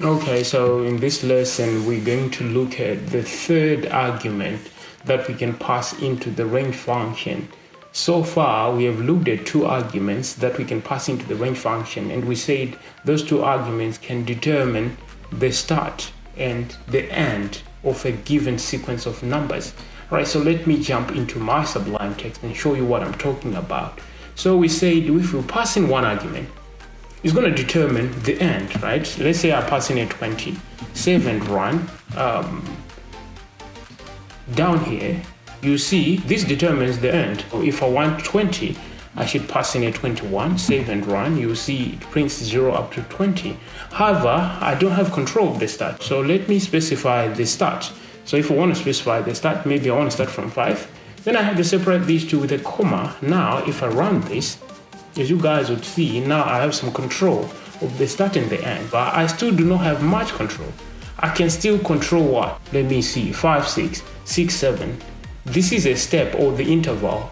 Okay, so in this lesson, we're going to look at the third argument that we can pass into the range function. So far, we have looked at two arguments that we can pass into the range function, and we said those two arguments can determine the start and the end of a given sequence of numbers. All right, so let me jump into my Sublime Text and show you what I'm talking about. So we said if we pass in one argument, it's going to determine the end, right? Let's say I pass in a 20, save and run. Down here, you see this determines the end. So if I want 20, I should pass in a 21, save and run. You see it prints 0 up to 20. However, I don't have control of the start. So let me specify the start. So if I want to specify the start, maybe I want to start from 5. Then I have to separate these two with a comma. Now, if I run this, as you guys would see, now I have some control of the start and the end, but I still do not have much control. I can still control what? Let me see, 5, 6, 6, 7. This is a step or the interval.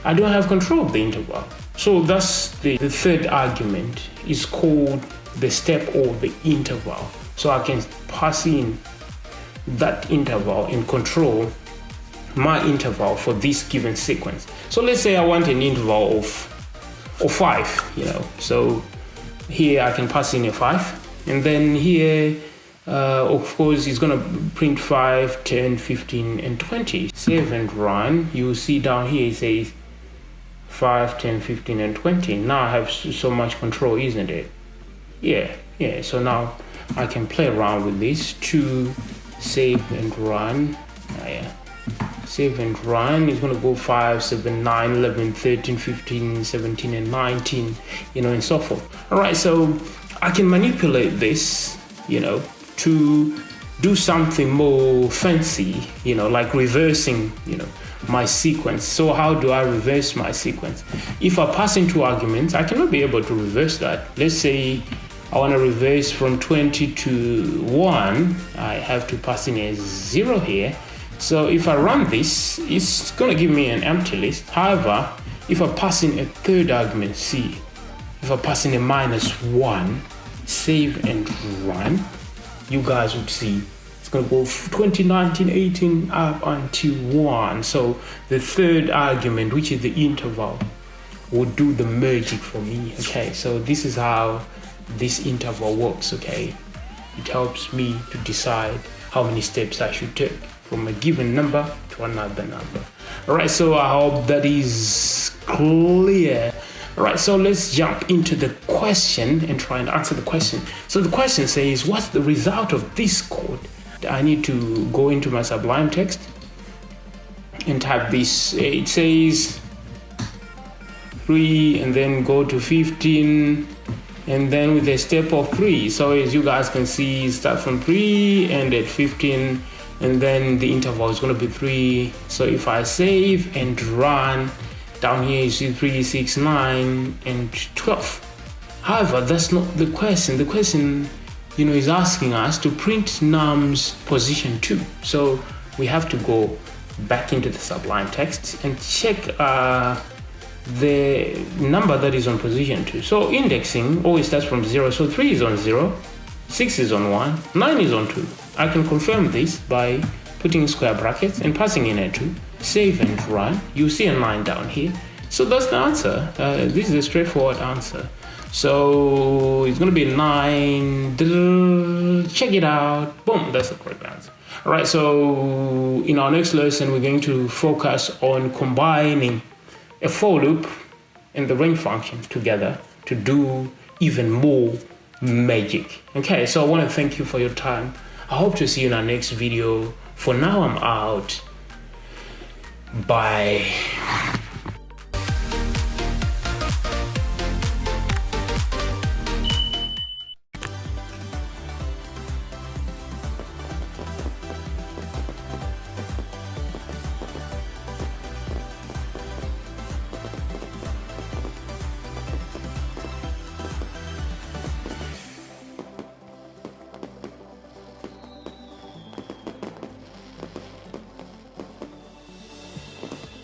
I don't have control of the interval. So that's the third argument. Is called the step or the interval. So I can pass in that interval and control my interval for this given sequence. So let's say I want an interval of 5, so here I can pass in a 5, and then here of course it's gonna print 5, 10, 15 and 20. Save and run. You see down here it says 5, 10, 15 and 20. Now I have so much control, isn't it? Yeah, so now I can play around with this to save and run. Save and run is going to go 5, 7, 9, 11, 13, 15, 17 and 19, and so forth. All right, so I can manipulate this, to do something more fancy, like reversing, my sequence. So how do I reverse my sequence? If I pass in two arguments, I cannot be able to reverse that. Let's say I want to reverse from 20 to 1. I have to pass in a 0 here. So if I run this, it's going to give me an empty list. However, if I pass in a third argument, C, if I pass in a -1, save and run, you guys would see it's going to go 20, 19, 18 up until 1. So the third argument, which is the interval, will do the magic for me. Okay, so this is how this interval works. Okay, it helps me to decide how many steps I should take from a given number to another number. All right, so I hope that is clear. All right, so let's jump into the question and try and answer the question. So the question says, what's the result of this code? I need to go into my Sublime Text and type this. It says 3 and then go to 15 and then with a step of 3. So as you guys can see, start from 3 and at 15, and then the interval is going to be 3. So if I save and run, down here you see 3, 6, 9 and 12. However, that's not the question. The question, is asking us to print num's position 2. So we have to go back into the Sublime Text and check the number that is on position 2. So indexing always starts from 0. So 3 is on 0, 6 is on 1, 9 is on 2. I can confirm this by putting square brackets and passing in a 2. Save and run. You see a 9 down here. So that's the answer. This is a straightforward answer. So it's going to be 9. Check it out. Boom, that's the correct answer. All right, so in our next lesson, we're going to focus on combining a for loop and the range function together to do even more magic. Okay, so I want to thank you for your time. I hope to see you in our next video. For now, I'm out. Bye.